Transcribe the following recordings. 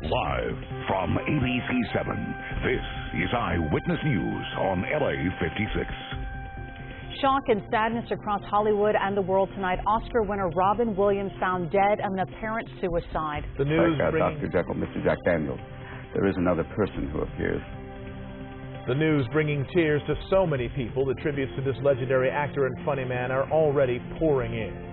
Live from ABC7, this is Eyewitness News on LA56. Shock and sadness across Hollywood and the world tonight. Oscar winner Robin Williams found dead of an apparent suicide. The news bringing Dr. Jekyll, Mr. Jack Daniels. There is another person who appears. The news bringing tears to so many people. The tributes to this legendary actor and funny man are already pouring in.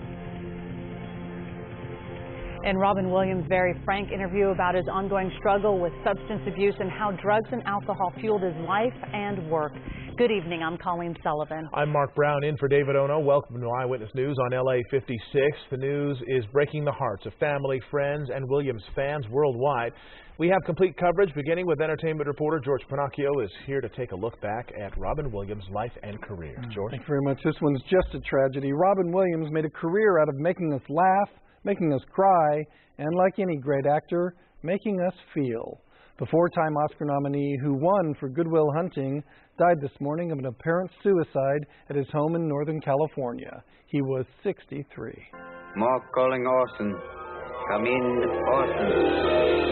In Robin Williams' very frank interview about his ongoing struggle with substance abuse and how drugs and alcohol fueled his life and work. Good evening, I'm Colleen Sullivan. I'm Mark Brown in for David Ono. Welcome to Eyewitness News on LA56. The news is breaking the hearts of family, friends, and Williams fans worldwide. We have complete coverage beginning with entertainment reporter George Pinocchio is here to take a look back at Robin Williams' life and career. George? Thank you very much. This one's just a tragedy. Robin Williams made a career out of making us laugh, making us cry, and like any great actor, making us feel. The four-time Oscar nominee who won for Good Will Hunting died this morning of an apparent suicide at his home in Northern California. He was 63. Mark calling Austin. Come in, Austin.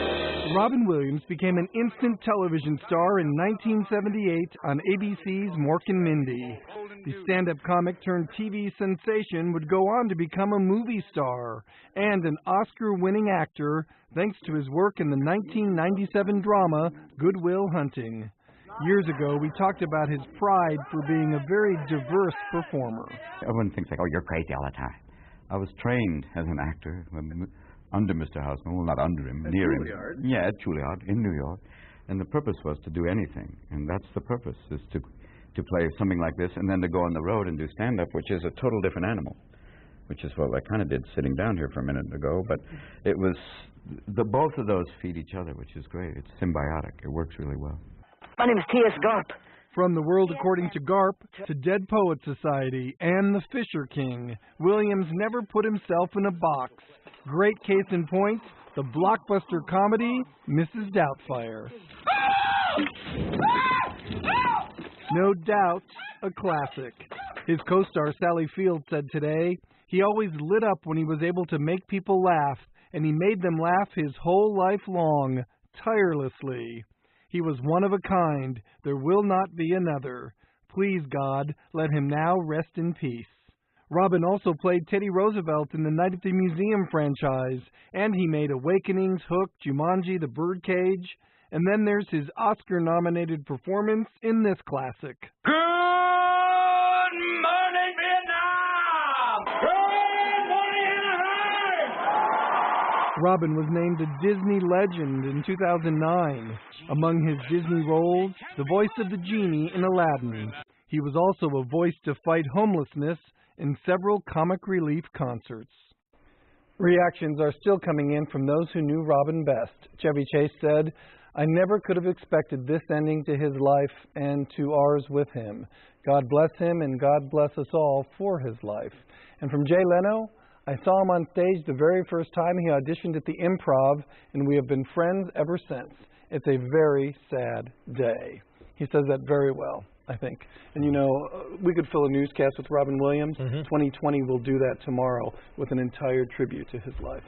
Robin Williams became an instant television star in 1978 on ABC's Mork and Mindy. The stand-up comic turned TV sensation would go on to become a movie star and an Oscar-winning actor thanks to his work in the 1997 drama Good Will Hunting. Years ago, we talked about his pride for being a very diverse performer. Everyone thinks like, oh, you're crazy all the time. I was trained as an actor under Mr. Houseman, well, not under him, near him. Yeah, at Juilliard in New York. And the purpose was to do anything. And that's the purpose, is to play something like this and then to go on the road and do stand-up, which is a total different animal, which is what I kind of did sitting down here for a minute ago. But it was, both of those feed each other, which is great. It's symbiotic. It works really well. My name is T.S. Garp. From The World According to Garp to Dead Poets Society and The Fisher King, Williams never put himself in a box. Great case in point, the blockbuster comedy Mrs. Doubtfire. No doubt, a classic. His co-star Sally Field said today, he always lit up when he was able to make people laugh, and he made them laugh his whole life long, tirelessly. He was one of a kind. There will not be another. Please, God, let him now rest in peace. Robin also played Teddy Roosevelt in the Night at the Museum franchise, and he made Awakenings, Hook, Jumanji, The Birdcage, and then there's his Oscar-nominated performance in this classic. Good morning, Vietnam! Good morning, Anaheim! Robin was named a Disney legend in 2009. Among his Disney roles, the voice of the genie in Aladdin. He was also a voice to fight homelessness in several comic relief concerts. Reactions are still coming in from those who knew Robin best. Chevy Chase said, I never could have expected this ending to his life and to ours with him. God bless him and God bless us all for his life. And from Jay Leno, I saw him on stage the very first time he auditioned at the Improv, and we have been friends ever since. It's a very sad day. He says that very well, I think. And, you know, we could fill a newscast with Robin Williams. 2020 will do that tomorrow with an entire tribute to his life.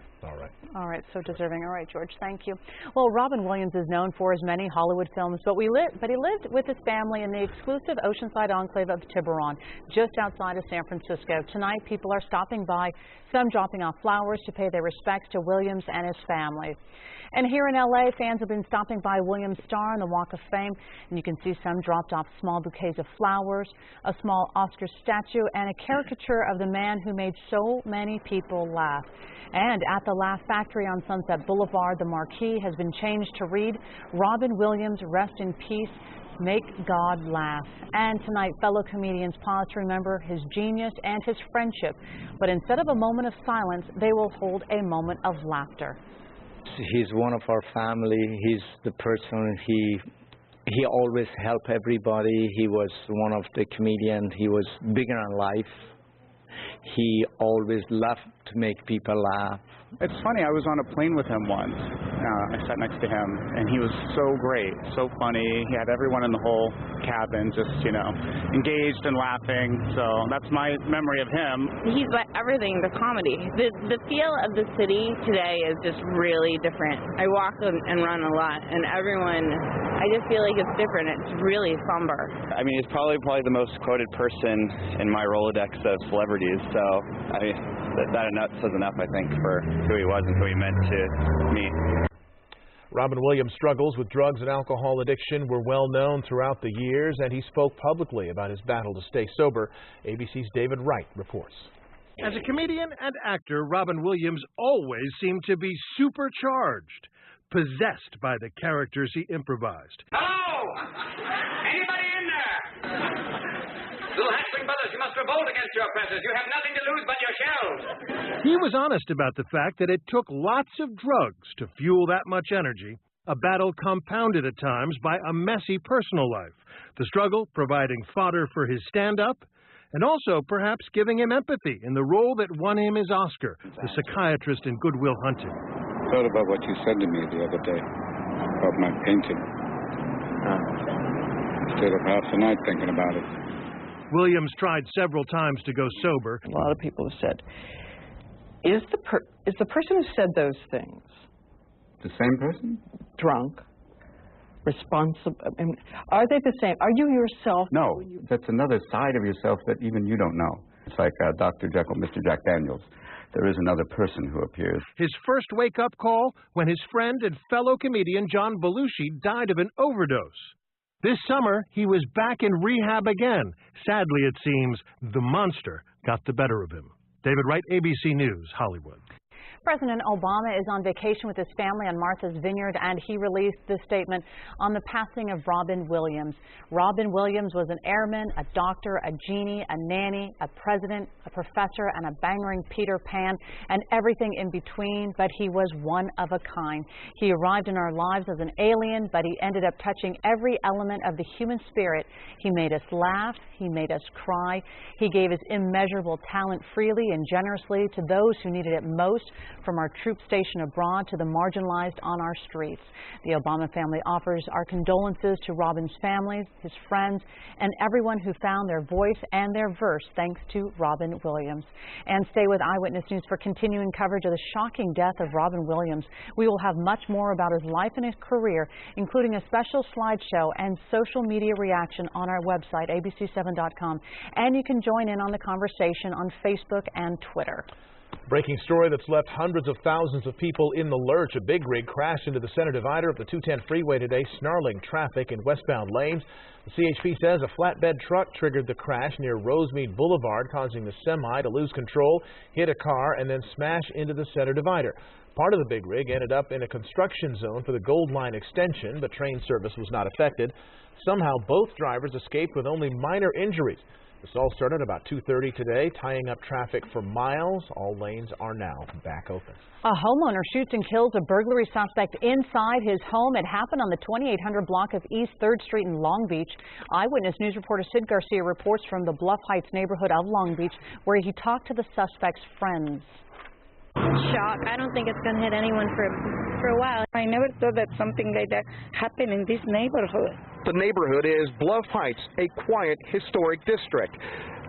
All right, so deserving. All right, George, thank you. Well, Robin Williams is known for his many Hollywood films, but he lived with his family in the exclusive Oceanside enclave of Tiburon, just outside of San Francisco. Tonight, people are stopping by, some dropping off flowers to pay their respects to Williams and his family. And here in L.A., fans have been stopping by Williams' star on the Walk of Fame, and you can see some dropped off small bouquets of flowers, a small Oscar statue, and a caricature of the man who made so many people laugh. And at the Laugh Factory on Sunset Boulevard, the marquee has been changed to read, Robin Williams, rest in peace, make God laugh. And tonight, fellow comedians pause to remember his genius and his friendship. But instead of a moment of silence, they will hold a moment of laughter. He's one of our family. He's the person, he always helped everybody. He was one of the comedians. He was bigger than life. He always loved to make people laugh. It's funny, I was on a plane with him once, I sat next to him, and he was so great, so funny. He had everyone in the whole cabin just, engaged and laughing. So that's my memory of him. He's like everything, the comedy. The feel of the city today is just really different. I walk and run a lot, and everyone, I just feel like it's different. It's really somber. I mean, he's probably the most quoted person in my Rolodex of celebrities, so that says enough, I think, for who he was and who he meant to me. Robin Williams' struggles with drugs and alcohol addiction were well known throughout the years, and he spoke publicly about his battle to stay sober. ABC's David Wright reports. As a comedian and actor, Robin Williams always seemed to be supercharged, possessed by the characters he improvised. Hello! Anybody in there? Little hatchling brothers, you must revolt against your oppressors. You have nothing to lose but your shells. He was honest about the fact that it took lots of drugs to fuel that much energy, a battle compounded at times by a messy personal life, the struggle providing fodder for his stand-up, and also perhaps giving him empathy in the role that won him his Oscar, the psychiatrist in Good Will Hunting. I thought about what you said to me the other day about my painting. Stayed up half the night thinking about it. Williams tried several times to go sober. A lot of people have said, is the person who said those things The same person? drunk, responsible? I mean, are they the same? Are you yourself? No, that's another side of yourself that even you don't know. It's like Dr. Jekyll, Mr. Jack Daniels. There is another person who appears. His first wake-up call when his friend and fellow comedian John Belushi died of an overdose. This summer, he was back in rehab again. Sadly, it seems, the monster got the better of him. David Wright, ABC News, Hollywood. President Obama is on vacation with his family on Martha's Vineyard, and he released this statement on the passing of Robin Williams. Robin Williams was an airman, a doctor, a genie, a nanny, a president, a professor, and a bangering Peter Pan, and everything in between, but he was one of a kind. He arrived in our lives as an alien, but he ended up touching every element of the human spirit. He made us laugh. He made us cry. He gave his immeasurable talent freely and generously to those who needed it most, from our troops stationed abroad to the marginalized on our streets. The Obama family offers our condolences to Robin's families, his friends, and everyone who found their voice and their verse thanks to Robin Williams. And stay with Eyewitness News for continuing coverage of the shocking death of Robin Williams. We will have much more about his life and his career, including a special slideshow and social media reaction on our website, ABC7.com. And you can join in on the conversation on Facebook and Twitter. Breaking story that's left hundreds of thousands of people in the lurch. A big rig crashed into the center divider of the 210 freeway today, snarling traffic in westbound lanes. The CHP says a flatbed truck triggered the crash near Rosemead Boulevard, causing the semi to lose control, hit a car, and then smash into the center divider. Part of the big rig ended up in a construction zone for the Gold Line extension, but train service was not affected. Somehow both drivers escaped with only minor injuries. This all started about 2:30 today, tying up traffic for miles. All lanes are now back open. A homeowner shoots and kills a burglary suspect inside his home. It happened on the 2800 block of East 3rd Street in Long Beach. Eyewitness News reporter Sid Garcia reports from the Bluff Heights neighborhood of Long Beach, where he talked to the suspect's friends. Shock. I don't think it's going to hit anyone for a while. I never thought that something like that happened in this neighborhood. The neighborhood is Bluff Heights, a quiet, historic district.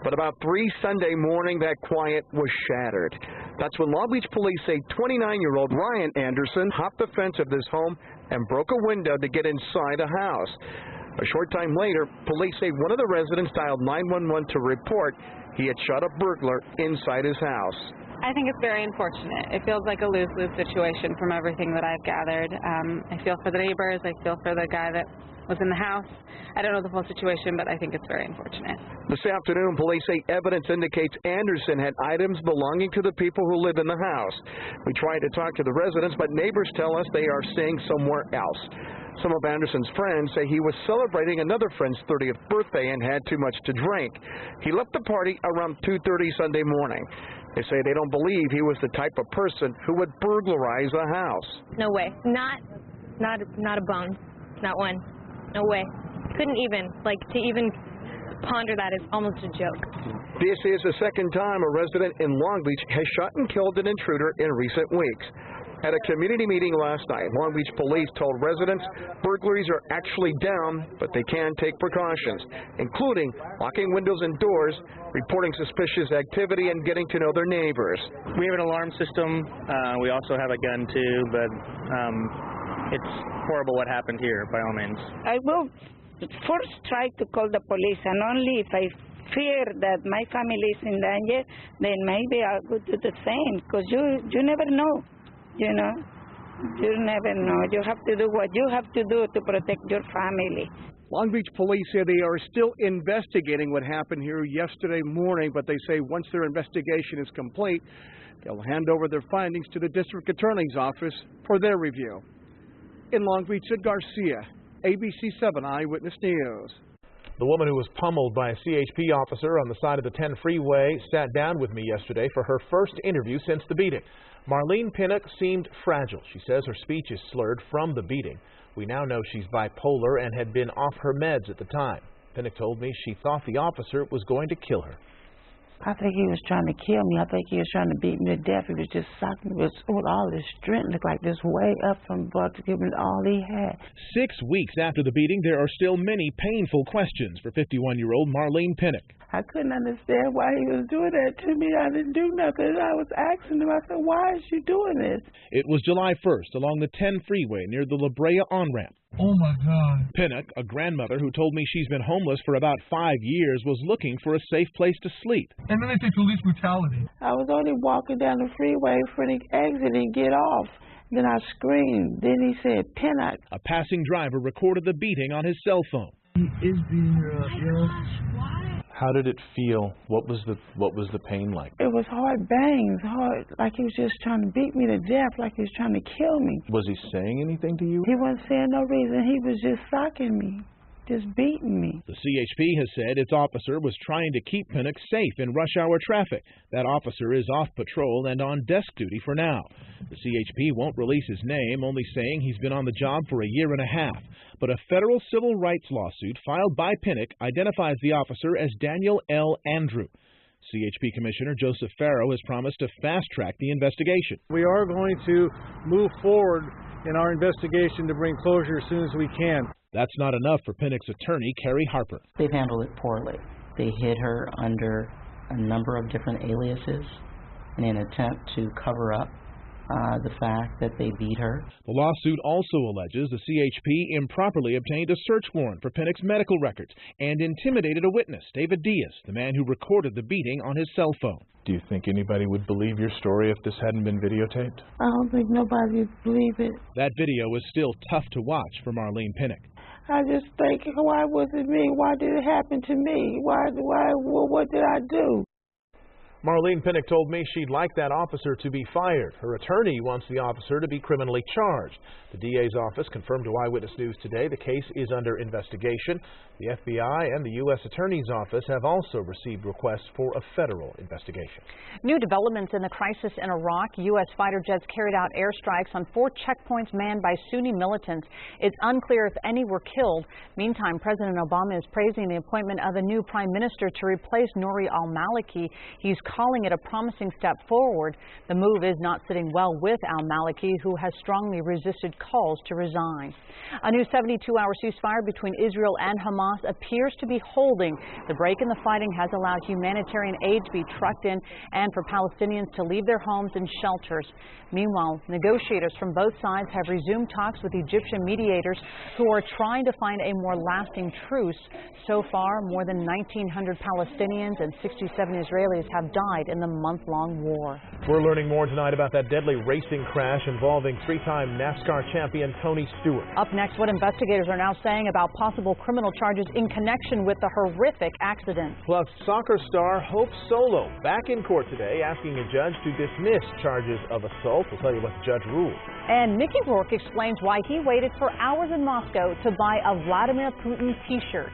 But about 3 Sunday morning, that quiet was shattered. That's when Long Beach police say 29-year-old Ryan Anderson hopped the fence of this home and broke a window to get inside the house. A short time later, police say one of the residents dialed 911 to report he had shot a burglar inside his house. I think it's very unfortunate. It feels like a lose-lose situation from everything that I've gathered. I feel for the neighbors. I feel for the guy that was in the house. I don't know the full situation, but I think it's very unfortunate. This afternoon, police say evidence indicates Anderson had items belonging to the people who live in the house. We tried to talk to the residents, but neighbors tell us they are staying somewhere else. Some of Anderson's friends say he was celebrating another friend's 30th birthday and had too much to drink. He left the party around 2:30 Sunday morning. They say they don't believe he was the type of person who would burglarize a house. No way. Not a bone. Not one. No way. Couldn't even. To even ponder that is almost a joke. This is the second time a resident in Long Beach has shot and killed an intruder in recent weeks. At a community meeting last night, Long Beach police told residents burglaries are actually down, but they can take precautions, including locking windows and doors, reporting suspicious activity, and getting to know their neighbors. We have an alarm system. We also have a gun, too, but it's horrible what happened here, by all means. I will first try to call the police, and only if I fear that my family is in danger, then maybe I could do the same, because you never know, you know. You never know. You have to do what you have to do to protect your family. Long Beach police say they are still investigating what happened here yesterday morning, but they say once their investigation is complete, they'll hand over their findings to the district attorney's office for their review. In Long Beach, Sid Garcia, ABC7 Eyewitness News. The woman who was pummeled by a CHP officer on the side of the 10 freeway sat down with me yesterday for her first interview since the beating. Marlene Pinnock seemed fragile. She says her speech is slurred from the beating. We now know she's bipolar and had been off her meds at the time. Pinnock told me she thought the officer was going to kill her. I think he was trying to kill me. I think he was trying to beat me to death. He was just sucking me with all his strength, looked like this way up from above to give me all he had. 6 weeks after the beating, there are still many painful questions for 51-year-old Marlene Pinnock. I couldn't understand why he was doing that to me. I didn't do nothing. I was asking him, I said, why is you doing this? It was July 1st along the 10 freeway near the La Brea on-ramp. Oh, my God. Pinnock, a grandmother who told me she's been homeless for about 5 years, was looking for a safe place to sleep. And then they say police brutality. I was only walking down the freeway for the exit and get off. Then I screamed. Then he said, Pinnock. A passing driver recorded the beating on his cell phone. He is beating her up, How did it feel? What was the pain like? It was hard bangs, hard, like he was just trying to beat me to death, like he was trying to kill me. Was he saying anything to you? He wasn't saying no reason. He was just socking me, just beating me. The CHP has said its officer was trying to keep Pinnock safe in rush hour traffic. That officer is off patrol and on desk duty for now. The CHP won't release his name, only saying he's been on the job for a year and a half. But a federal civil rights lawsuit filed by Pinnock identifies the officer as Daniel L. Andrew. CHP Commissioner Joseph Farrow has promised to fast-track the investigation. We are going to move forward in our investigation to bring closure as soon as we can. That's not enough for Pinnock's attorney, Carrie Harper. They've handled it poorly. They hid her under a number of different aliases in an attempt to cover up the fact that they beat her. The lawsuit also alleges the CHP improperly obtained a search warrant for Pinnock's medical records and intimidated a witness, David Diaz, the man who recorded the beating on his cell phone. Do you think anybody would believe your story if this hadn't been videotaped? I don't think nobody would believe it. That video is still tough to watch for Marlene Pinnock. I just think, why was it me? Why did it happen to me? What did I do? Marlene Pinnock told me she'd like that officer to be fired. Her attorney wants the officer to be criminally charged. The DA's office confirmed to Eyewitness News today the case is under investigation. The FBI and the U.S. Attorney's Office have also received requests for a federal investigation. New developments in the crisis in Iraq. U.S. fighter jets carried out airstrikes on 4 checkpoints manned by Sunni militants. It's unclear if any were killed. Meantime, President Obama is praising the appointment of a new prime minister to replace Nouri al-Maliki. He's calling it a promising step forward. The move is not sitting well with al-Maliki, who has strongly resisted calls to resign. A new 72-hour ceasefire between Israel and Hamas appears to be holding. The break in the fighting has allowed humanitarian aid to be trucked in and for Palestinians to leave their homes and shelters. Meanwhile, negotiators from both sides have resumed talks with Egyptian mediators who are trying to find a more lasting truce. So far, more than 1,900 Palestinians and 67 Israelis have died in the month-long war. We're learning more tonight about that deadly racing crash involving 3-time NASCAR champion Tony Stewart. Up next, what investigators are now saying about possible criminal charges in connection with the horrific accident. Plus, soccer star Hope Solo back in court today asking a judge to dismiss charges of assault. We'll tell you what the judge ruled. And Mickey Rourke explains why he waited for hours in Moscow to buy a Vladimir Putin t-shirt.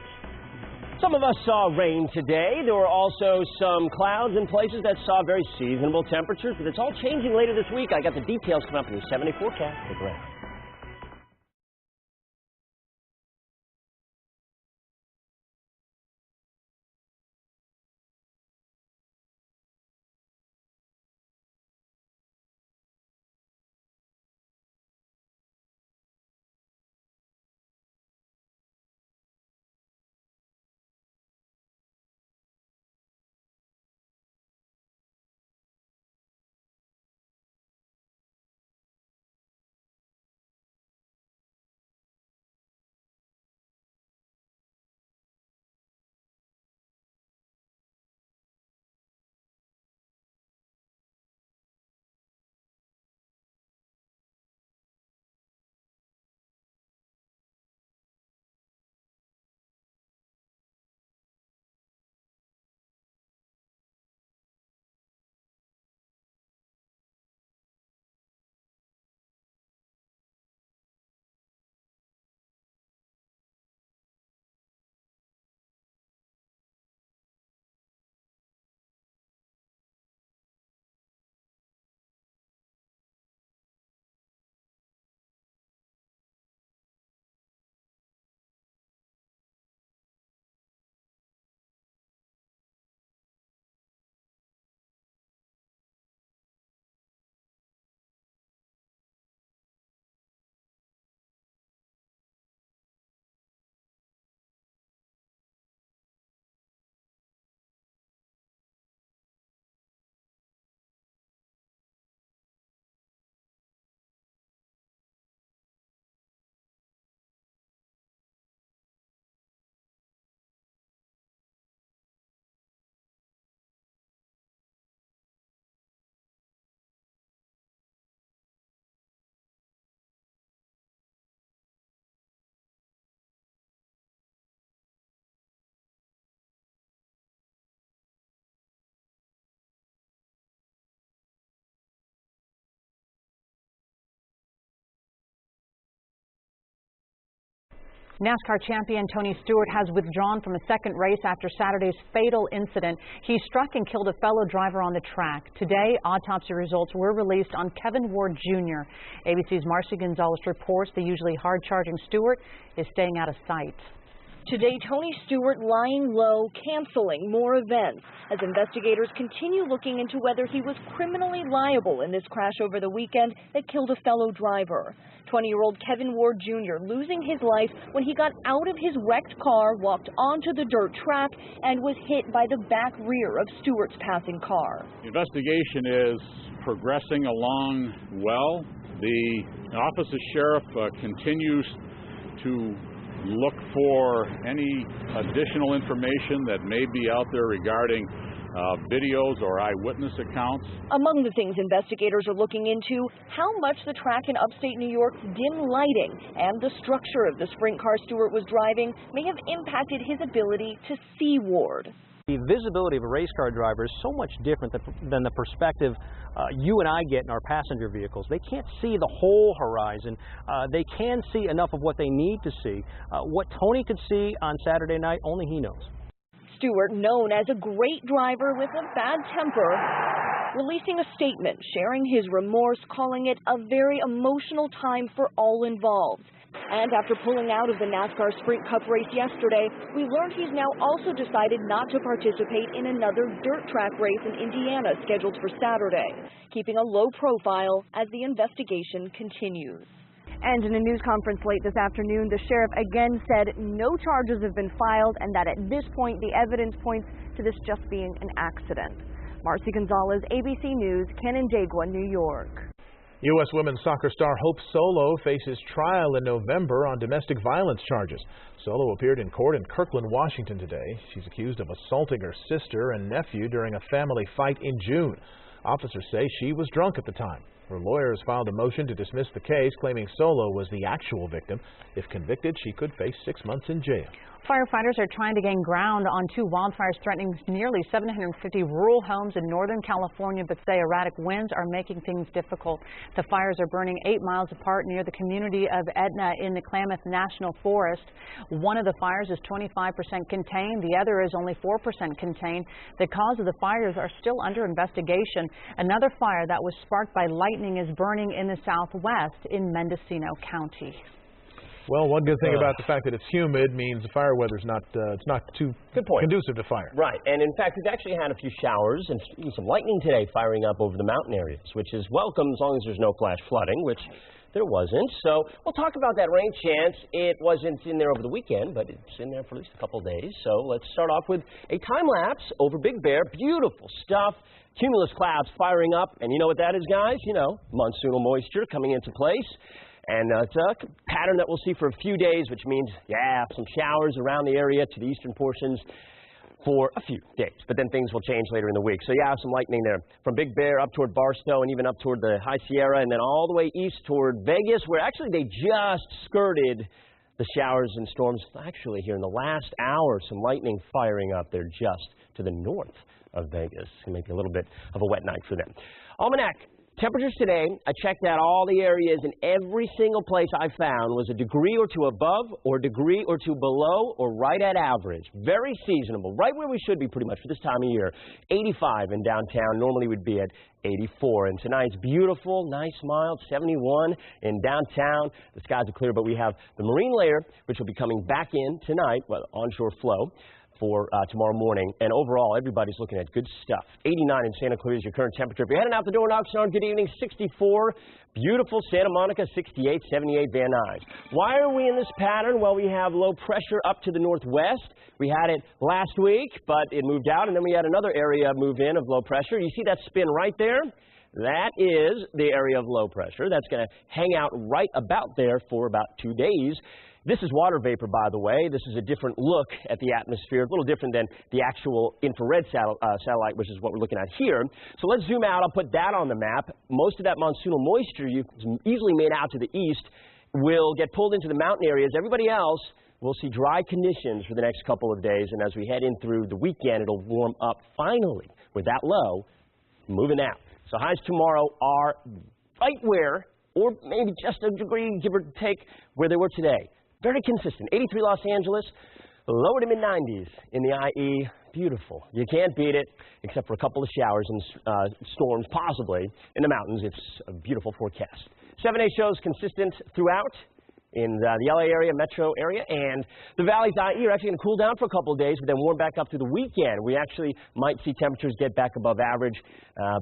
Some of us saw rain today. There were also some clouds in places that saw very seasonable temperatures, but it's all changing later this week. I got the details coming up in the 70 forecast. Stick around. NASCAR champion Tony Stewart has withdrawn from a second race after Saturday's fatal incident. He struck and killed a fellow driver on the track. Today, autopsy results were released on Kevin Ward Jr. ABC's Marcy Gonzalez reports the usually hard-charging Stewart is staying out of sight. Today, Tony Stewart lying low, canceling more events as investigators continue looking into whether he was criminally liable in this crash over the weekend that killed a fellow driver. 20-year-old Kevin Ward Jr. losing his life when he got out of his wrecked car, walked onto the dirt track, and was hit by the back rear of Stewart's passing car. The investigation is progressing along well. The Office of Sheriff continues to look for any additional information that may be out there regarding videos or eyewitness accounts. Among the things investigators are looking into, how much the track in upstate New York's dim lighting and the structure of the sprint car Stewart was driving may have impacted his ability to see Ward. The visibility of a race car driver is so much different than the perspective you and I get in our passenger vehicles. They can't see the whole horizon. They can see enough of what they need to see. What Tony could see on Saturday night, only he knows. Stewart, known as a great driver with a bad temper, releasing a statement sharing his remorse, calling it a very emotional time for all involved. And after pulling out of the NASCAR Sprint Cup race yesterday, we learned he's now also decided not to participate in another dirt track race in Indiana scheduled for Saturday, keeping a low profile as the investigation continues. And in a news conference late this afternoon, the sheriff again said no charges have been filed and that at this point the evidence points to this just being an accident. Marcy Gonzalez, ABC News, Canandaigua, New York. U.S. women's soccer star Hope Solo faces trial in November on domestic violence charges. Solo appeared in court in Kirkland, Washington today. She's accused of assaulting her sister and nephew during a family fight in June. Officers say she was drunk at the time. Her lawyers filed a motion to dismiss the case, claiming Solo was the actual victim. If convicted, she could face 6 months in jail. Firefighters are trying to gain ground on two wildfires threatening nearly 750 rural homes in Northern California, but say erratic winds are making things difficult. The fires are burning 8 miles apart near the community of Etna in the Klamath National Forest. One of the fires is 25% contained. The other is only 4% contained. The cause of the fires are still under investigation. Another fire that was sparked by lightning is burning in the southwest in Mendocino County. Well, one good thing about the fact that it's humid means the fire weather's not it's not too conducive to fire. Right, and in fact, we've actually had a few showers and some lightning today firing up over the mountain areas, which is welcome as long as there's no flash flooding, which there wasn't. So we'll talk about that rain chance. It wasn't in there over the weekend, but it's in there for at least a couple of days. So let's start off with a time-lapse over Big Bear. Beautiful stuff. Cumulus clouds firing up, and you know what that is, guys? You know, monsoonal moisture coming into place. And it's a pattern that we'll see for a few days, which means, some showers around the area to the eastern portions for a few days. But then things will change later in the week. So, some lightning there. From Big Bear up toward Barstow and even up toward the High Sierra, and then all the way east toward Vegas, where actually they just skirted the showers and storms. Actually, here in the last hour, some lightning firing up there just to the north of Vegas. It's going to make a little bit of a wet night for them. Almanac. Temperatures today, I checked out all the areas, and every single place I found was a degree or two above or a degree or two below or right at average. Very seasonable, right where we should be pretty much for this time of year. 85 in downtown. Normally we'd be at 84. And tonight's beautiful, nice, mild, 71 in downtown. The skies are clear, but we have the marine layer, which will be coming back in tonight, onshore flow, for tomorrow morning. And overall, everybody's looking at good stuff. 89 in Santa Cruz, your current temperature. If you're heading out the door in Oxnard, good evening, 64. Beautiful Santa Monica, 68, 78 Van Nuys. Why are we in this pattern? Well, we have low pressure up to the northwest. We had it last week, but it moved out, and then we had another area move in of low pressure. You see that spin right there? That is the area of low pressure. That's going to hang out right about there for about 2 days. This is water vapor, by the way. This is a different look at the atmosphere, a little different than the actual infrared satellite, which is what we're looking at here. So let's zoom out. I'll put that on the map. Most of that monsoonal moisture you easily made out to the east will get pulled into the mountain areas. Everybody else will see dry conditions for the next couple of days. And as we head in through the weekend, it'll warm up finally with that low moving out. So highs tomorrow are right where, or maybe just a degree, give or take, where they were today. very consistent. 83 Los Angeles, lower to mid-90s in the IE. Beautiful. You can't beat it, except for a couple of showers and storms, possibly, in the mountains. It's a beautiful forecast. 7-day shows consistent throughout in the LA area, metro area, and the Valley's IE are actually going to cool down for a couple of days, but then warm back up through the weekend. We actually might see temperatures get back above average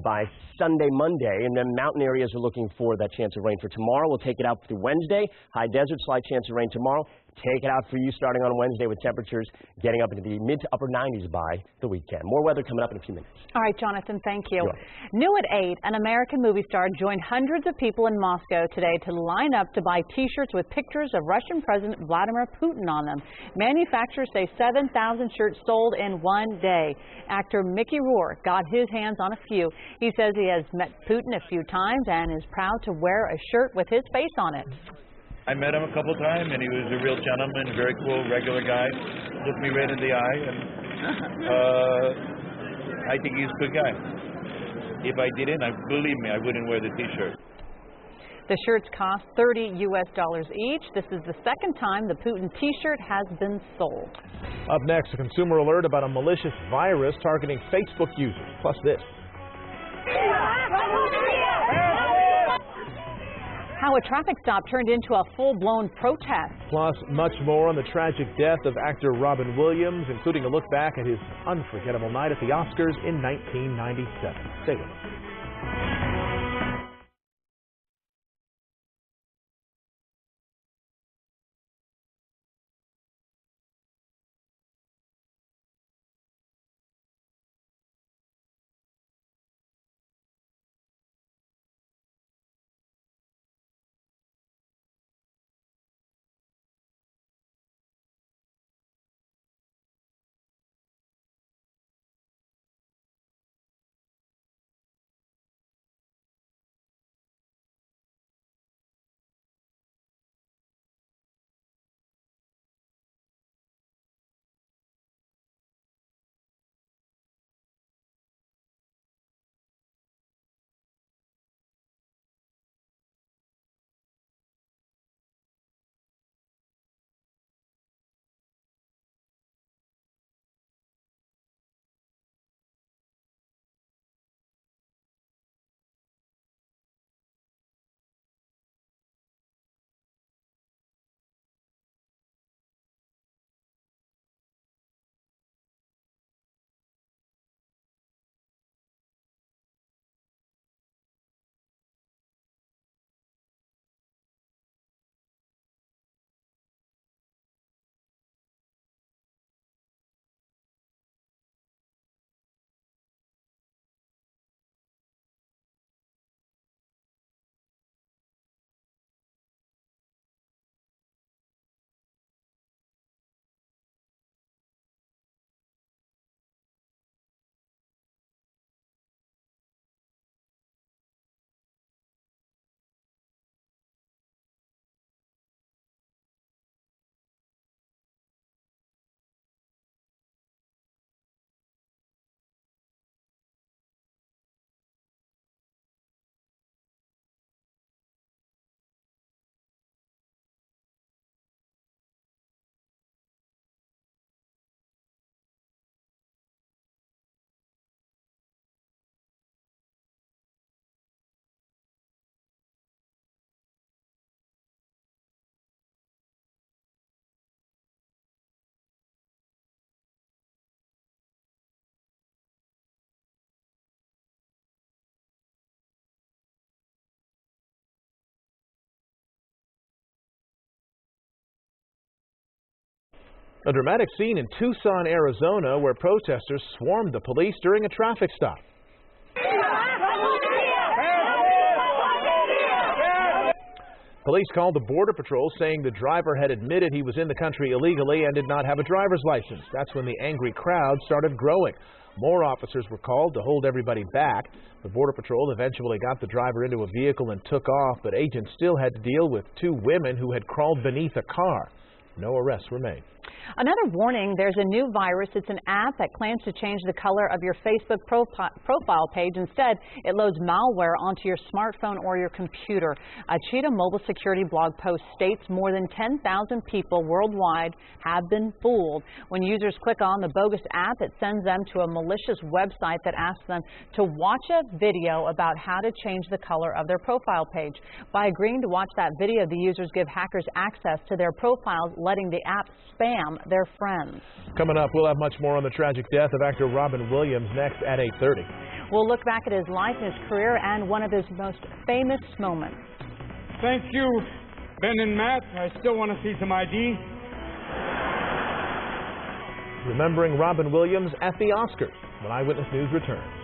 by Sunday, Monday, and then mountain areas are looking for that chance of rain for tomorrow. We'll take it out through Wednesday. High desert, slight chance of rain tomorrow. Take it out for you starting on Wednesday with temperatures getting up into the mid to upper 90s by the weekend. More weather coming up in a few minutes. All right, Jonathan, thank you. New at 8, an American movie star joined hundreds of people in Moscow today to line up to buy T-shirts with pictures of Russian President Vladimir Putin on them. Manufacturers say 7,000 shirts sold in one day. Actor Mickey Rourke got his hands on a few. He says he has met Putin a few times and is proud to wear a shirt with his face on it. I met him a couple times, and he was a real gentleman, a very cool, regular guy. Looked me right in the eye, and I think he's a good guy. If I didn't, believe me, I wouldn't wear the T-shirt. The shirts cost $30 each. This is the second time the Putin T-shirt has been sold. Up next, a consumer alert about a malicious virus targeting Facebook users. Plus this. How a traffic stop turned into a full-blown protest. Plus, much more on the tragic death of actor Robin Williams, including a look back at his unforgettable night at the Oscars in 1997. Stay with us. A dramatic scene in Tucson, Arizona, where protesters swarmed the police during a traffic stop. Police called the Border Patrol, saying the driver had admitted he was in the country illegally and did not have a driver's license. That's when the angry crowd started growing. More officers were called to hold everybody back. The Border Patrol eventually got the driver into a vehicle and took off, but agents still had to deal with two women who had crawled beneath a car. No arrests were made. Another warning, there's a new virus. It's an app that claims to change the color of your Facebook profile page. Instead, it loads malware onto your smartphone or your computer. A Cheetah mobile security blog post states more than 10,000 people worldwide have been fooled. When users click on the bogus app, it sends them to a malicious website that asks them to watch a video about how to change the color of their profile page. By agreeing to watch that video, the users give hackers access to their profiles, letting the app spam their friends. Coming up, we'll have much more on the tragic death of actor Robin Williams next at 8:30. We'll look back at his life and his career and one of his most famous moments. Thank you, Ben and Matt. I still want to see some ID. Remembering Robin Williams at the Oscars when Eyewitness News returns.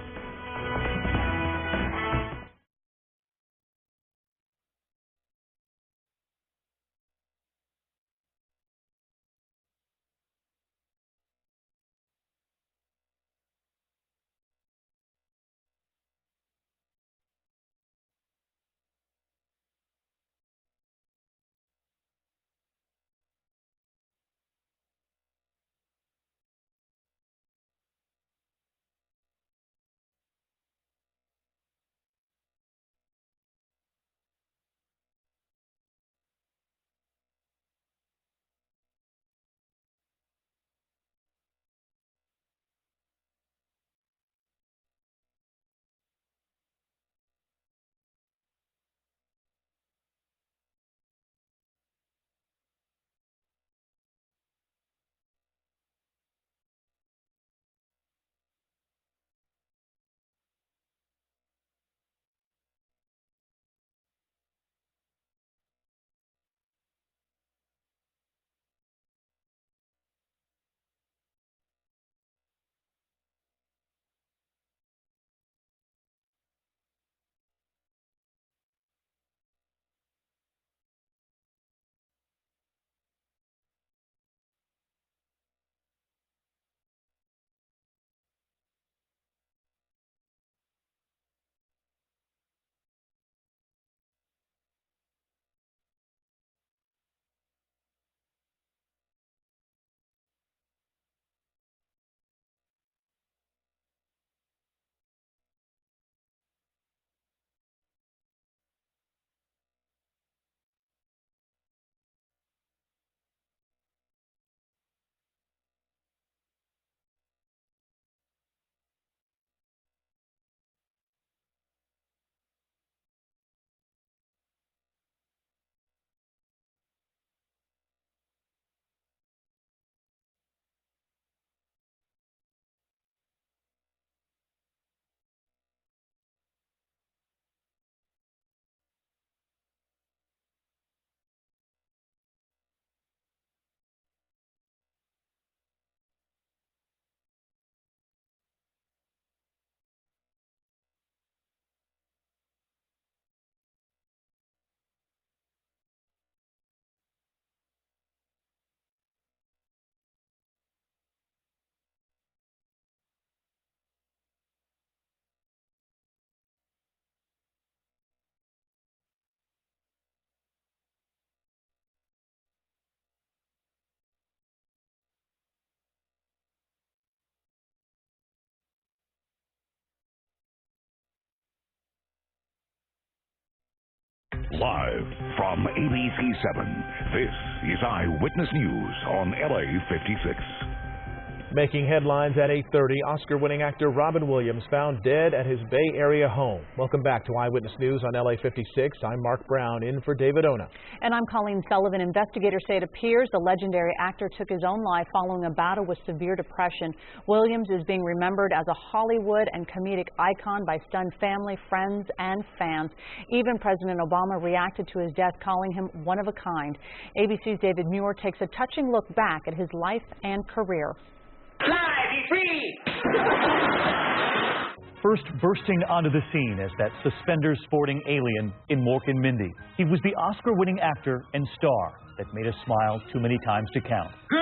Live from ABC7, this is Eyewitness News on LA56. Making headlines at 8:30, Oscar-winning actor Robin Williams found dead at his Bay Area home. Welcome back to Eyewitness News on LA56. I'm Mark Brown, in for David Ona. And I'm Colleen Sullivan. Investigators say it appears the legendary actor took his own life following a battle with severe depression. Williams is being remembered as a Hollywood and comedic icon by stunned family, friends, and fans. Even President Obama reacted to his death, calling him one of a kind. ABC's David Muir takes a touching look back at his life and career. Fly, be free! First bursting onto the scene as that suspender-sporting alien in Mork and Mindy. He was the Oscar-winning actor and star that made us smile too many times to count. Good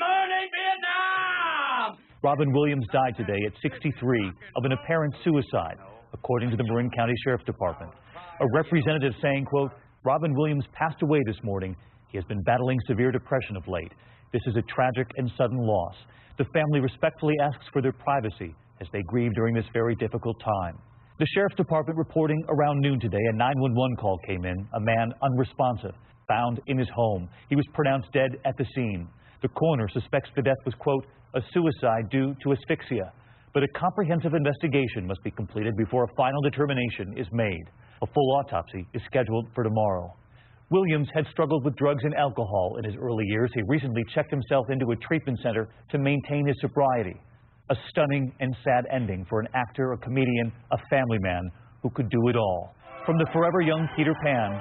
morning, Vietnam! Robin Williams died today at 63 of an apparent suicide, according to the Marin County Sheriff's Department. A representative saying, quote, Robin Williams passed away this morning He has been battling severe depression of late. This is a tragic and sudden loss. The family respectfully asks for their privacy as they grieve during this very difficult time. The Sheriff's Department reporting around noon today, a 911 call came in, a man unresponsive, found in his home. He was pronounced dead at the scene. The coroner suspects the death was, quote, a suicide due to asphyxia. But a comprehensive investigation must be completed before a final determination is made. A full autopsy is scheduled for tomorrow. Williams had struggled with drugs and alcohol in his early years. He recently checked himself into a treatment center to maintain his sobriety. A stunning and sad ending for an actor, a comedian, a family man who could do it all. From the forever young Peter Pan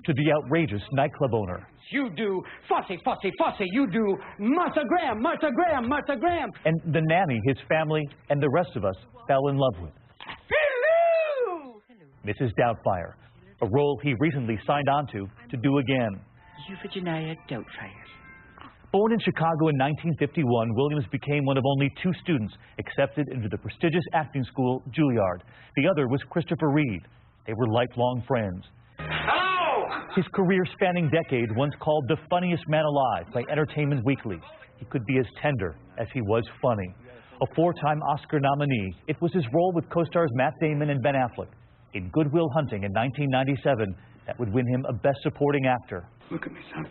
to the outrageous nightclub owner. You do Fosse, Fosse, Fosse. You do Martha Graham, Martha Graham, Martha Graham. And the nanny his family and the rest of us fell in love with. Hello! Mrs. Doubtfire, a role he recently signed on to do again. Euphigenia Doubtfire. Born in Chicago in 1951, Williams became one of only 2 students accepted into the prestigious acting school, Juilliard. The other was Christopher Reeve. They were lifelong friends. Hello! His career spanning decades, once called the funniest man alive by Entertainment Weekly. He could be as tender as he was funny. A 4-time Oscar nominee, it was his role with co-stars Matt Damon and Ben Affleck in Good Will Hunting in 1997 that would win him a Best Supporting Actor. Look at me, son.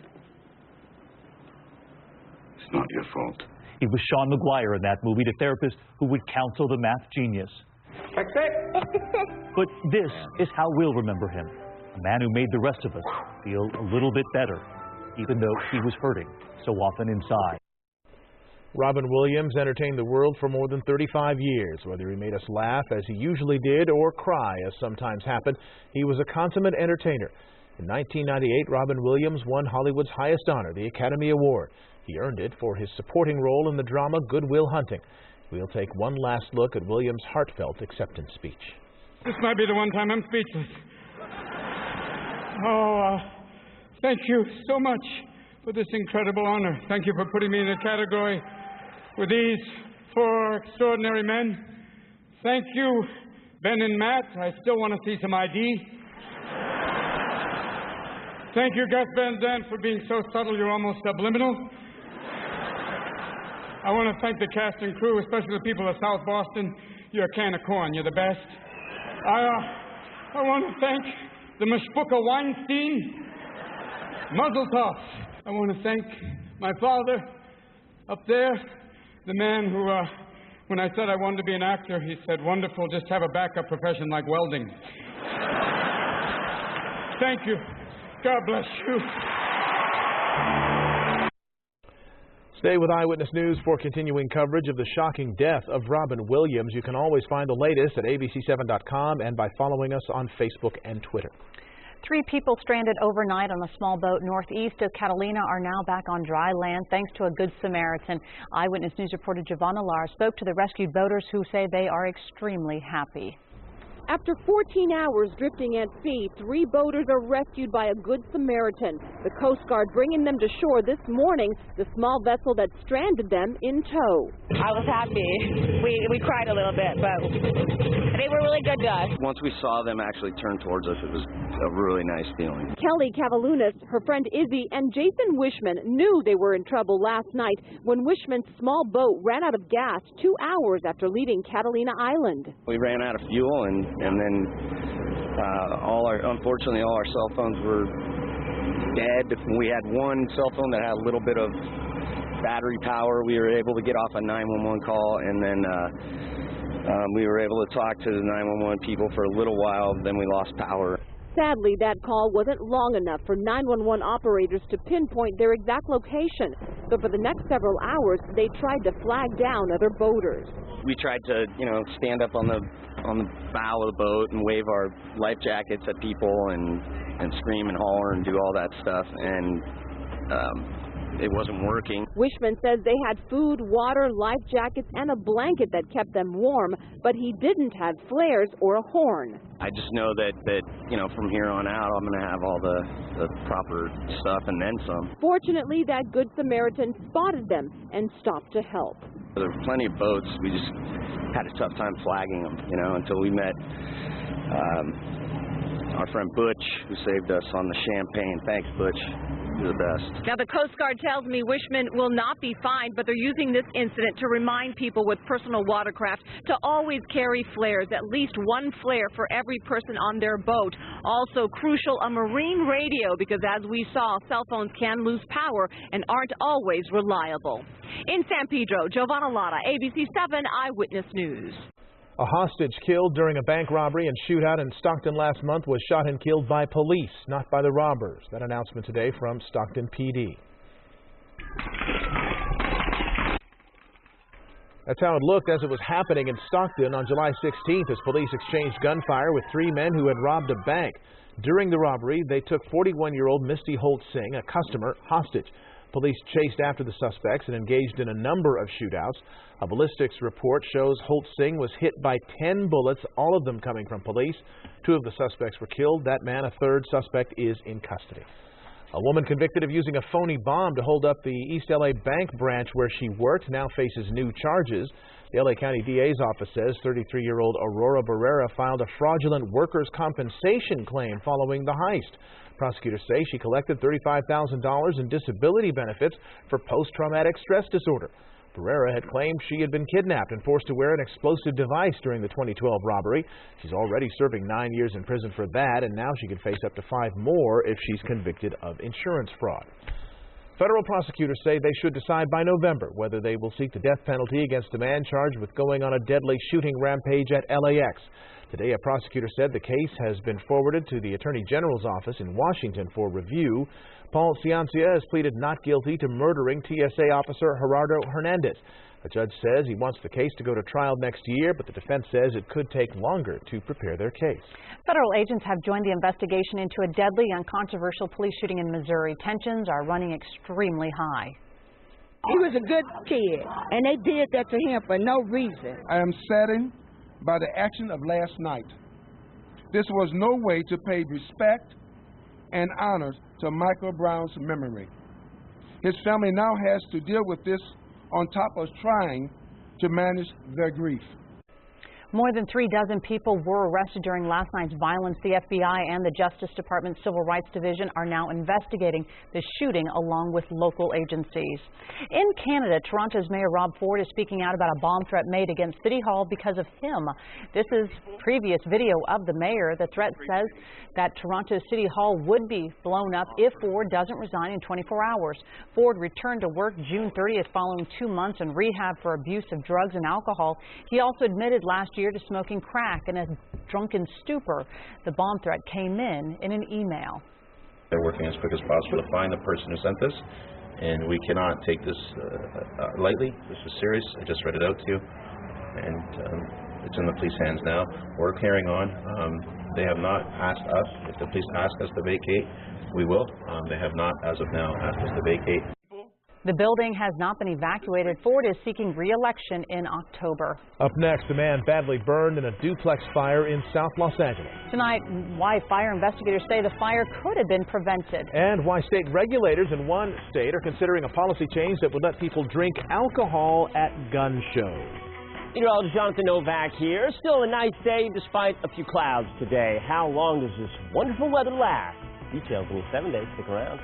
It's not your fault. He was Sean McGuire in that movie, the therapist who would counsel the math genius. Fix it! But this is how we'll remember him. A man who made the rest of us feel a little bit better, even though he was hurting so often inside. Robin Williams entertained the world for more than 35 years. Whether he made us laugh, as he usually did, or cry, as sometimes happened, he was a consummate entertainer. In 1998, Robin Williams won Hollywood's highest honor, the Academy Award. He earned it for his supporting role in the drama Good Will Hunting. We'll take one last look at Williams' heartfelt acceptance speech. This might be the one time I'm speechless. Thank you so much for this incredible honor. Thank you for putting me in a category with these 4 extraordinary men. Thank you, Ben and Matt. I still want to see some ID. Thank you, Gus Van Sant, for being so subtle you're almost subliminal. I want to thank the cast and crew, especially the people of South Boston. You're a can of corn. You're the best. I want to thank the Mishpucha Weinstein. Mazel tov. I want to thank my father up there, the man who, when I said I wanted to be an actor, he said, wonderful, just have a backup profession like welding. Thank you. God bless you. Stay with Eyewitness News for continuing coverage of the shocking death of Robin Williams. You can always find the latest at ABC7.com and by following us on Facebook and Twitter. 3 people stranded overnight on a small boat northeast of Catalina are now back on dry land thanks to a Good Samaritan. Eyewitness News reporter Giovanna Lara spoke to the rescued boaters who say they are extremely happy. After 14 hours drifting at sea, 3 boaters are rescued by a Good Samaritan. The Coast Guard bringing them to shore this morning, the small vessel that stranded them in tow. I was happy. We cried a little bit, but they were really good to us. Once we saw them actually turn towards us, it was a really nice feeling. Kelly Cavalunas, her friend Izzy, and Jason Wishman knew they were in trouble last night when Wishman's small boat ran out of gas 2 hours after leaving Catalina Island. We ran out of fuel and then unfortunately all our cell phones were dead. We had one cell phone that had a little bit of battery power. We were able to get off a 911 call, and then we were able to talk to the 911 people for a little while. Then we lost power. Sadly, that call wasn't long enough for 911 operators to pinpoint their exact location. So for the next several hours, they tried to flag down other boaters. We tried to, stand up on the bow of the boat and wave our life jackets at people and scream and holler and do all that stuff, and it wasn't working. Wishman says they had food, water, life jackets, and a blanket that kept them warm, but he didn't have flares or a horn. I just know that from here on out, I'm going to have all the proper stuff and then some. Fortunately, that Good Samaritan spotted them and stopped to help. There were plenty of boats. We just had a tough time flagging them, until we met our friend Butch, who saved us on the Champagne. Thanks, Butch. You're the best. Now, the Coast Guard tells me Wishman will not be fined, but they're using this incident to remind people with personal watercraft to always carry flares, at least one flare for every person on their boat. Also crucial, a marine radio, because as we saw, cell phones can lose power and aren't always reliable. In San Pedro, Giovanna Lotta, ABC7 Eyewitness News. A hostage killed during a bank robbery and shootout in Stockton last month was shot and killed by police, not by the robbers. That announcement today from Stockton PD. That's how it looked as it was happening in Stockton on July 16th as police exchanged gunfire with three men who had robbed a bank. During the robbery, they took 41-year-old Misty Holt-Singh, a customer, hostage. Police chased after the suspects and engaged in a number of shootouts. A ballistics report shows Holt-Singh was hit by 10 bullets, all of them coming from police. 2 of the suspects were killed. That man, a third suspect, is in custody. A woman convicted of using a phony bomb to hold up the East LA bank branch where she worked now faces new charges. The LA County DA's office says 33-year-old Aurora Barrera filed a fraudulent workers' compensation claim following the heist. Prosecutors say she collected $35,000 in disability benefits for post-traumatic stress disorder. Barrera had claimed she had been kidnapped and forced to wear an explosive device during the 2012 robbery. She's already serving 9 years in prison for that, and now she could face up to 5 more if she's convicted of insurance fraud. Federal prosecutors say they should decide by November whether they will seek the death penalty against a man charged with going on a deadly shooting rampage at LAX. Today, a prosecutor said the case has been forwarded to the Attorney General's office in Washington for review. Paul Ciancia has pleaded not guilty to murdering TSA officer Gerardo Hernandez. The judge says he wants the case to go to trial next year, but the defense says it could take longer to prepare their case. Federal agents have joined the investigation into a deadly and controversial police shooting in Missouri. Tensions are running extremely high. He was a good kid, and they did that to him for no reason. I am saddened by the action of last night. This was no way to pay respect and honor to Michael Brown's memory. His family now has to deal with this on top of trying to manage their grief. More than 36 people were arrested during last night's violence. The FBI and the Justice Department Civil Rights Division are now investigating the shooting along with local agencies. In Canada, Toronto's Mayor Rob Ford is speaking out about a bomb threat made against City Hall because of him. This is previous video of the mayor. The threat says that Toronto City Hall would be blown up if Ford doesn't resign in 24 hours. Ford returned to work June 30th following 2 months in rehab for abuse of drugs and alcohol. He also admitted last year to smoking crack in a drunken stupor. The bomb threat came in an email. They're working as quick as possible to find the person who sent this, and we cannot take this lightly. This is serious. I just read it out to you, and it's in the police hands now. We're carrying on. They have not asked us. If the police ask us to vacate, we will. They have not, as of now, asked us to vacate. The building has not been evacuated. Ford is seeking re-election in October. Up next, a man badly burned in a duplex fire in South Los Angeles. Tonight, why fire investigators say the fire could have been prevented. And why state regulators in one state are considering a policy change that would let people drink alcohol at gun shows. Meteorologist Jonathan Novak here. Still a nice day despite a few clouds today. How long does this wonderful weather last? Details in 7 days. Stick around.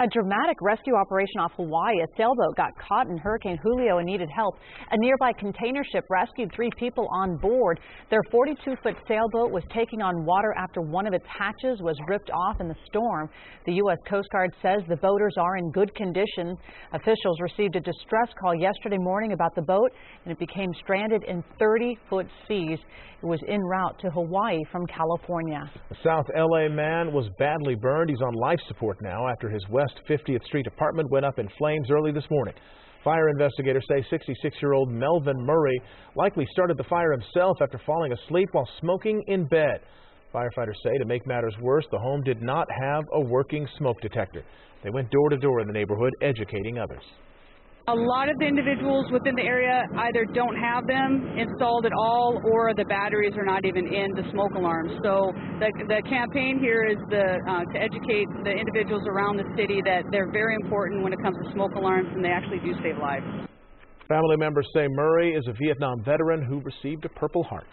A dramatic rescue operation off Hawaii. A sailboat got caught in Hurricane Julio and needed help. A nearby container ship rescued 3 people on board. Their 42-foot sailboat was taking on water after one of its hatches was ripped off in the storm. The U.S. Coast Guard says the boaters are in good condition. Officials received a distress call yesterday morning about the boat, and it became stranded in 30-foot seas. It was en route to Hawaii from California. A South L.A. man was badly burned. He's on life support now after his West 50th Street apartment went up in flames early this morning. Fire investigators say 66-year-old Melvin Murray likely started the fire himself after falling asleep while smoking in bed. Firefighters say to make matters worse, the home did not have a working smoke detector. They went door to door in the neighborhood educating others. A lot of the individuals within the area either don't have them installed at all, or the batteries are not even in the smoke alarms. So the campaign here is to educate the individuals around the city that they're very important when it comes to smoke alarms, and they actually do save lives. Family members say Murray is a Vietnam veteran who received a Purple Heart.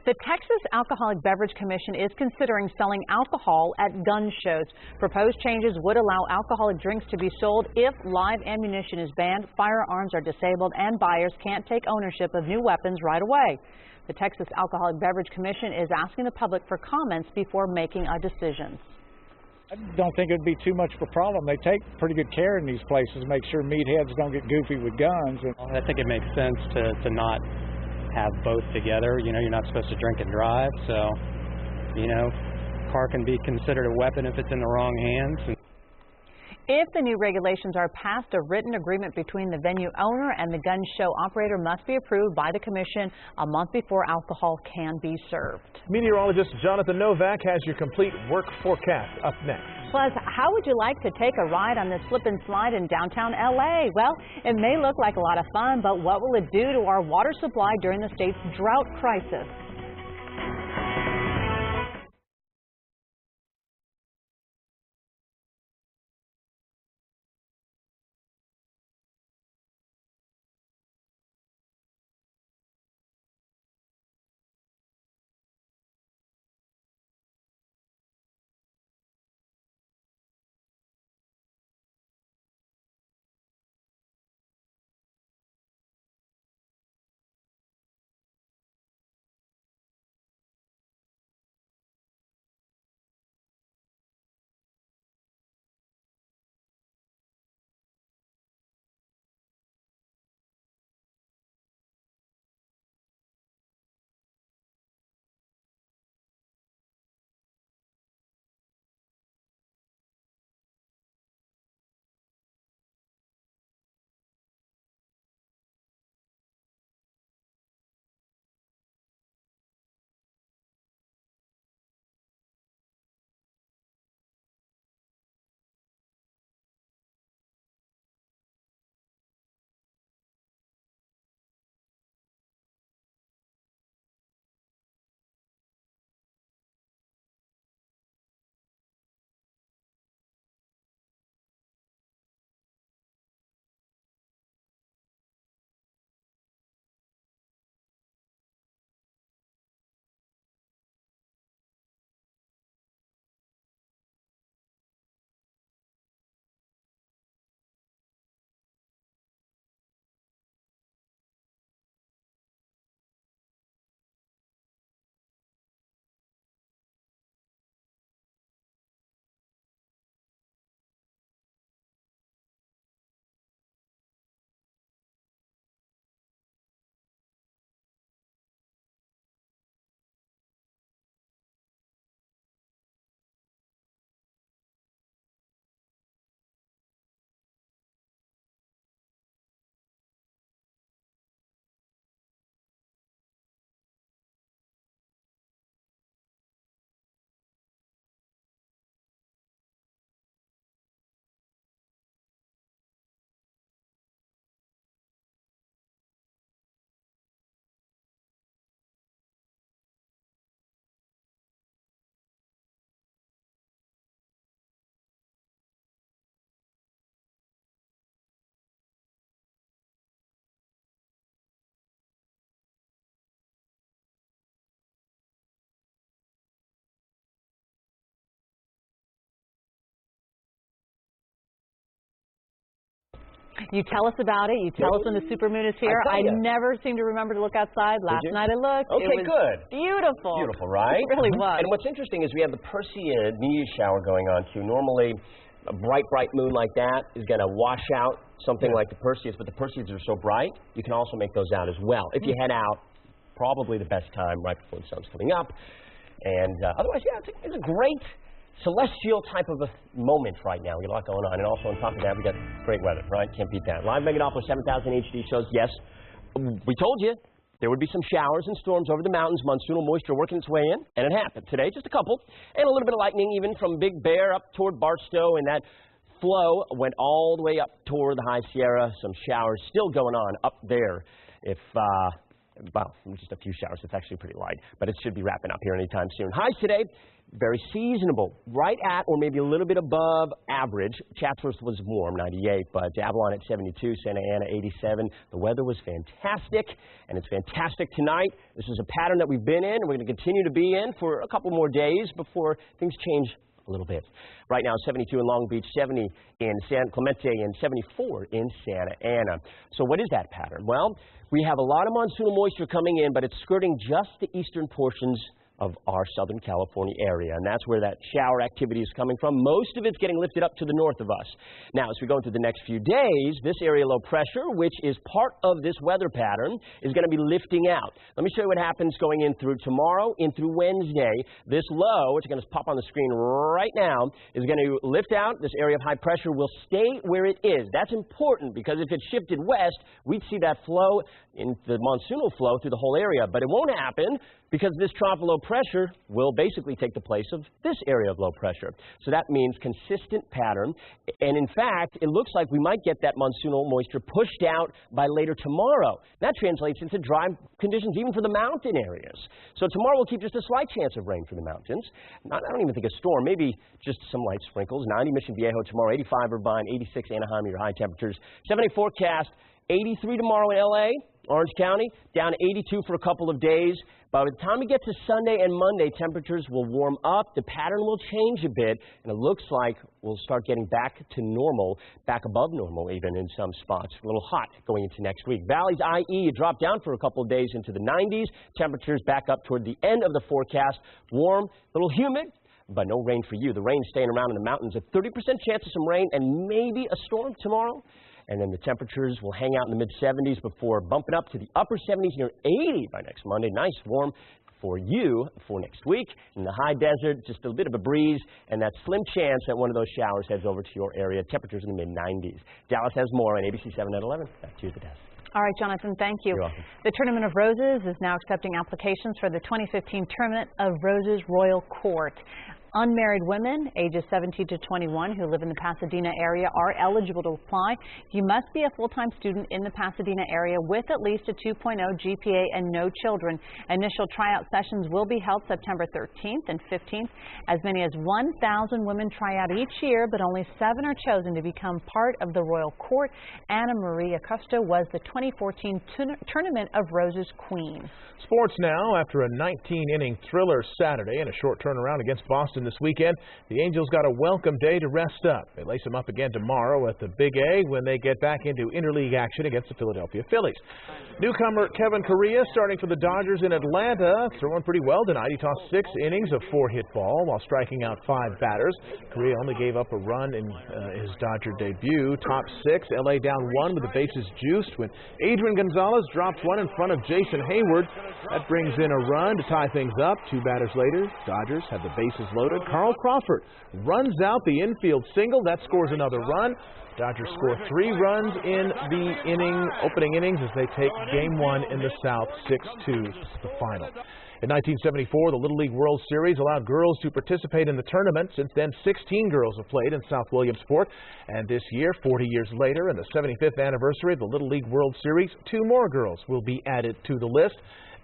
The Texas Alcoholic Beverage Commission is considering selling alcohol at gun shows. Proposed changes would allow alcoholic drinks to be sold if live ammunition is banned, firearms are disabled, and buyers can't take ownership of new weapons right away. The Texas Alcoholic Beverage Commission is asking the public for comments before making a decision. I don't think it would be too much of a problem. They take pretty good care in these places, make sure meatheads don't get goofy with guns. I think it makes sense to not have both together. You know, you're not supposed to drink and drive, so, you know, car can be considered a weapon if it's in the wrong hands. If the new regulations are passed, a written agreement between the venue owner and the gun show operator must be approved by the commission a month before alcohol can be served. Meteorologist Jonathan Novak has your complete work forecast up next. Plus, how would you like to take a ride on this slip and slide in downtown LA? Well, it may look like a lot of fun, but what will it do to our water supply during the state's drought crisis? You tell us about it. You tell us when the supermoon is here. I never seem to remember to look outside. Last night I looked. Okay, it was good. Beautiful. Beautiful, right? It really was. And what's interesting is we have the Perseid meteor shower going on, too. Normally, a bright moon like that is going to wash out something like the Perseids, but the Perseids are so bright, you can also make those out as well. If you head out, probably the best time right before the sun's coming up. And otherwise, yeah, it's a great celestial type of a moment right now. We got a lot going on. And also on top of that, we got great weather, right? Can't beat that. Live Megadoppler 7000 HD shows, yes, we told you there would be some showers and storms over the mountains, monsoonal moisture working its way in, and it happened today, just a couple. And a little bit of lightning even from Big Bear up toward Barstow, and that flow went all the way up toward the High Sierra. Some showers still going on up there. If, well, just a few showers. It's actually pretty light, but it should be wrapping up here anytime soon. Highs today, very seasonable, right at or maybe a little bit above average. Chatsworth was warm, 98, but Avalon at 72, Santa Ana 87. The weather was fantastic, and it's fantastic tonight. This is a pattern that we've been in, and we're going to continue to be in for a couple more days before things change a little bit. Right now, 72 in Long Beach, 70 in San Clemente, and 74 in Santa Ana. So what is that pattern? Well, we have a lot of monsoonal moisture coming in, but it's skirting just the eastern portions of our Southern California area, and that's where that shower activity is coming from. Most of it's getting lifted up to the north of us. Now, as we go into the next few days, this area low pressure, which is part of this weather pattern, is going to be lifting out. Let me show you what happens going in through tomorrow, in through Wednesday. This low, which is going to pop on the screen right now, is going to lift out. This area of high pressure will stay where it is. That's important because if it shifted west, we'd see that flow in the monsoonal flow through the whole area, but it won't happen because this trough of low pressure will basically take the place of this area of low pressure. So that means consistent pattern, and in fact, it looks like we might get that monsoonal moisture pushed out by later tomorrow. That translates into dry conditions even for the mountain areas. So tomorrow we'll keep just a slight chance of rain for the mountains. I don't even think a storm, maybe just some light sprinkles. 90 Mission Viejo tomorrow, 85 Irvine, 86 Anaheim are your high temperatures. 70 forecast, 83 tomorrow in LA, Orange County, down 82 for a couple of days. By the time we get to Sunday and Monday, temperatures will warm up, the pattern will change a bit, and it looks like we'll start getting back to normal, back above normal even in some spots. A little hot going into next week. Valleys, IE, dropped down for a couple of days into the 90s. Temperatures back up toward the end of the forecast. Warm, a little humid, but no rain for you. The rain staying around in the mountains. A 30% chance of some rain and maybe a storm tomorrow. And then the temperatures will hang out in the mid-70s before bumping up to the upper 70s near 80 by next Monday. Nice warm for you for next week. In the high desert, just a bit of a breeze and that slim chance that one of those showers heads over to your area. Temperatures in the mid-90s. Dallas has more on ABC7 at 11. Back to you, the desk. All right, Jonathan, thank you. You're welcome. The Tournament of Roses is now accepting applications for the 2015 Tournament of Roses Royal Court. Unmarried women ages 17 to 21 who live in the Pasadena area are eligible to apply. You must be a full-time student in the Pasadena area with at least a 2.0 GPA and no children. Initial tryout sessions will be held September 13th and 15th. As many as 1,000 women try out each year, but only 7 are chosen to become part of the Royal Court. Anna Marie Acosta was the 2014 Tournament of Roses Queen. Sports now. After a 19-inning thriller Saturday and a short turnaround against Boston this weekend, the Angels got a welcome day to rest up. They lace them up again tomorrow at the Big A when they get back into interleague action against the Philadelphia Phillies. Newcomer Kevin Correa starting for the Dodgers in Atlanta, throwing pretty well tonight. He tossed 6 innings of 4-hit ball while striking out 5 batters. Correa only gave up a run in his Dodger debut. Top 6, LA down 1 with the bases juiced when Adrian Gonzalez dropped one in front of Jason Hayward. That brings in a run to tie things up. 2 batters later, Dodgers have the bases loaded. Carl Crawford runs out the infield single. That scores another run. Dodgers score 3 runs in the opening innings as they take Game 1 in the South, 6-2, the final. In 1974, the Little League World Series allowed girls to participate in the tournament. Since then, 16 girls have played in South Williamsport. And this year, 40 years later, in the 75th anniversary of the Little League World Series, 2 more girls will be added to the list.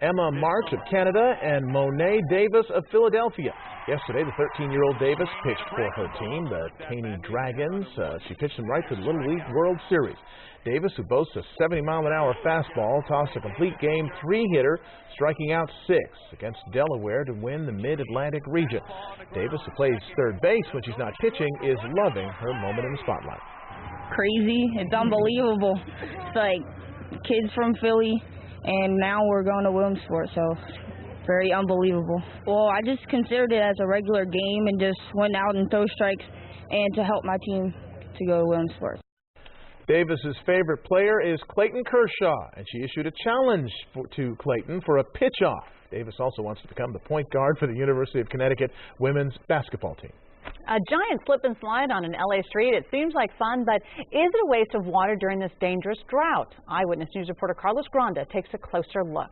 Emma March of Canada and Monet Davis of Philadelphia. Yesterday, the 13-year-old Davis pitched for her team, the Taney Dragons. She pitched them right to the Little League World Series. Davis, who boasts a 70-mile-an-hour fastball, tossed a complete game 3-hitter, striking out 6 against Delaware to win the Mid-Atlantic region. Davis, who plays third base when she's not pitching, is loving her moment in the spotlight. crazy. It's unbelievable. It's like kids from Philly, and now we're going to Williamsport, so very unbelievable. Well, I just considered it as a regular game and just went out and throw strikes and to help my team to go to Williamsport. Davis's favorite player is Clayton Kershaw, and she issued a challenge to Clayton for a pitch-off. Davis also wants to become the point guard for the University of Connecticut women's basketball team. A giant slip and slide on an LA street. It seems like fun, but is it a waste of water during this dangerous drought? Eyewitness News reporter Carlos Granda takes a closer look.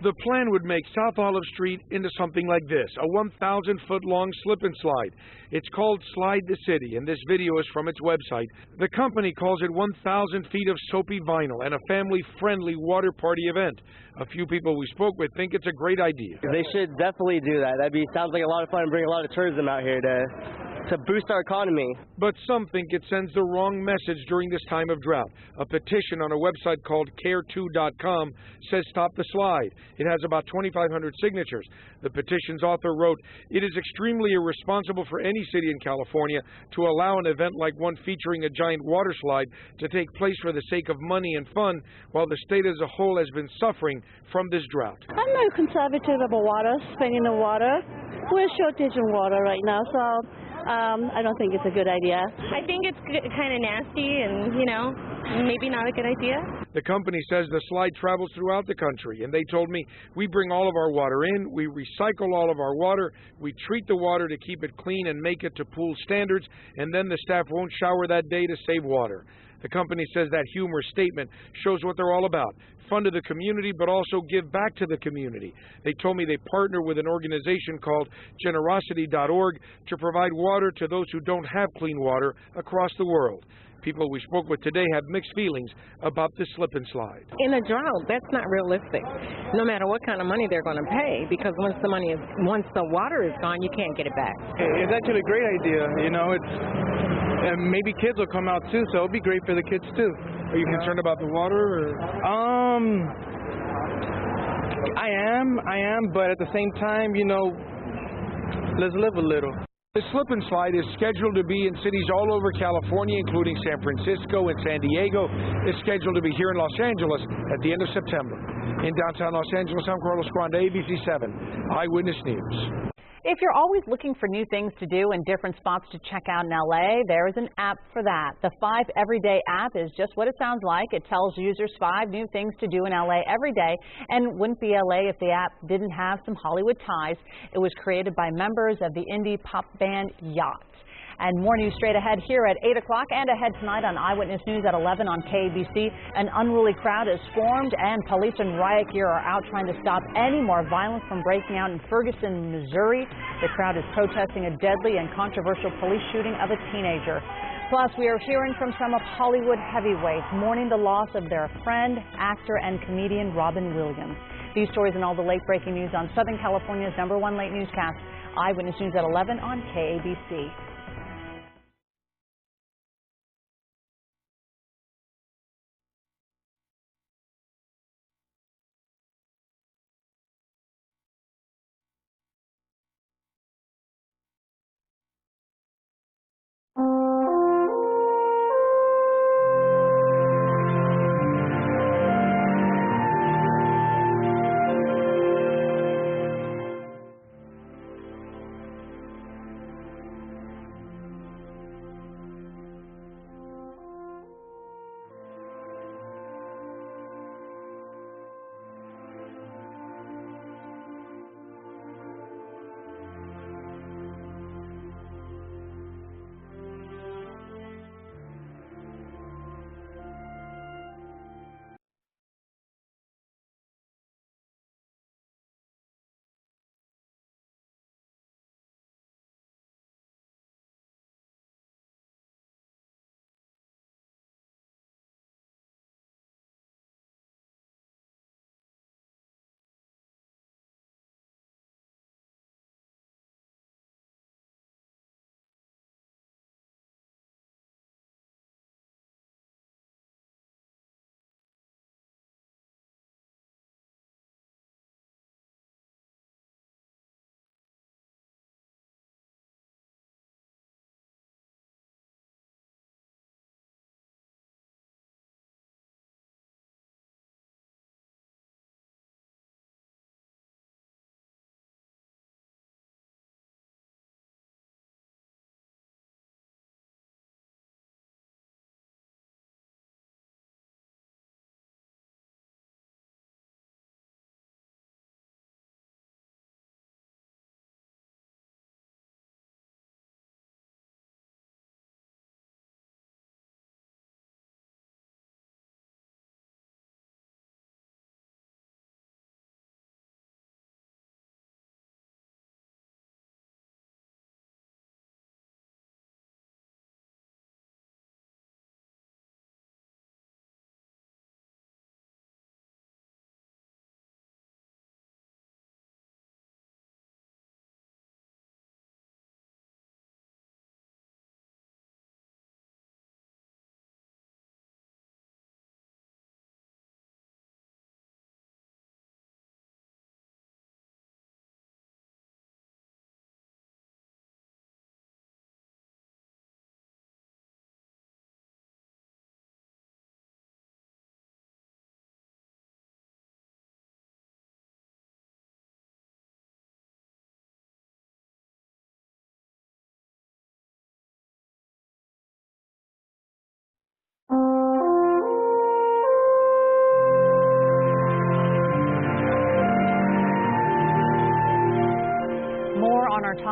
The plan would make South Olive Street into something like this, a 1,000-foot-long slip and slide. It's called Slide the City, and this video is from its website. The company calls it 1,000 feet of soapy vinyl and a family-friendly water party event. A few people we spoke with think it's a great idea. They should definitely do that. Sounds like a lot of fun and bring a lot of tourism out here to boost our economy. But some think it sends the wrong message during this time of drought. A petition on a website called care2.com says stop the slide. It has about 2,500 signatures. The petition's author wrote, "It is extremely irresponsible for any city in California to allow an event like one featuring a giant water slide to take place for the sake of money and fun, while the state as a whole has been suffering from this drought." I'm not conservative about water, spending the water. We're shortage in water right now, so I don't think it's a good idea. I think it's kind of nasty and, maybe not a good idea. The company says the slide travels throughout the country, and they told me, "We bring all of our water in, we recycle all of our water, we treat the water to keep it clean and make it to pool standards, and then the staff won't shower that day to save water." The company says that humorous statement shows what they're all about. Fund to the community, but also give back to the community. They told me they partner with an organization called generosity.org to provide water to those who don't have clean water across the world. People we spoke with today have mixed feelings about this slip and slide. In a drought, that's not realistic. No matter what kind of money they're going to pay, because once the water is gone, you can't get it back. It's actually a great idea. And maybe kids will come out too, so it'll be great for the kids too. Are you concerned about the water? Or? I am, but at the same time, let's live a little. The slip and slide is scheduled to be in cities all over California, including San Francisco and San Diego. It's scheduled to be here in Los Angeles at the end of September. In downtown Los Angeles, I'm Carlos Granda, ABC7 Eyewitness News. If you're always looking for new things to do and different spots to check out in LA, there is an app for that. The 5 Everyday app is just what it sounds like. It tells users 5 new things to do in LA every day, and wouldn't be LA if the app didn't have some Hollywood ties. It was created by members of the indie pop band Yacht. And more news straight ahead here at 8 o'clock and ahead tonight on Eyewitness News at 11 on KABC. An unruly crowd is formed and police in riot gear are out trying to stop any more violence from breaking out in Ferguson, Missouri. The crowd is protesting a deadly and controversial police shooting of a teenager. Plus, we are hearing from some of Hollywood heavyweights mourning the loss of their friend, actor, and comedian Robin Williams. These stories and all the late-breaking news on Southern California's #1 late newscast, Eyewitness News at 11 on KABC.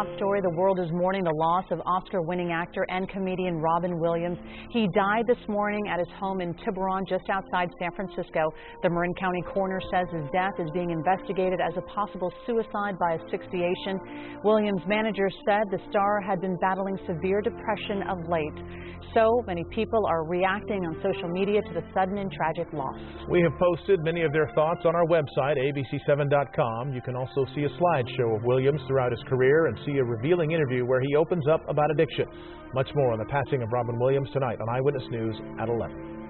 top story. The world is mourning the loss of Oscar-winning actor and comedian Robin Williams. He died this morning at his home in Tiburon, just outside San Francisco. The Marin County coroner says his death is being investigated as a possible suicide by asphyxiation. Williams' manager said the star had been battling severe depression of late. So many people are reacting on social media to the sudden and tragic loss. We have posted many of their thoughts on our website, ABC7.com. You can also see a slideshow of Williams throughout his career and see a revealing interview where he opens up about addiction. Much more on the passing of Robin Williams tonight on Eyewitness News at 11.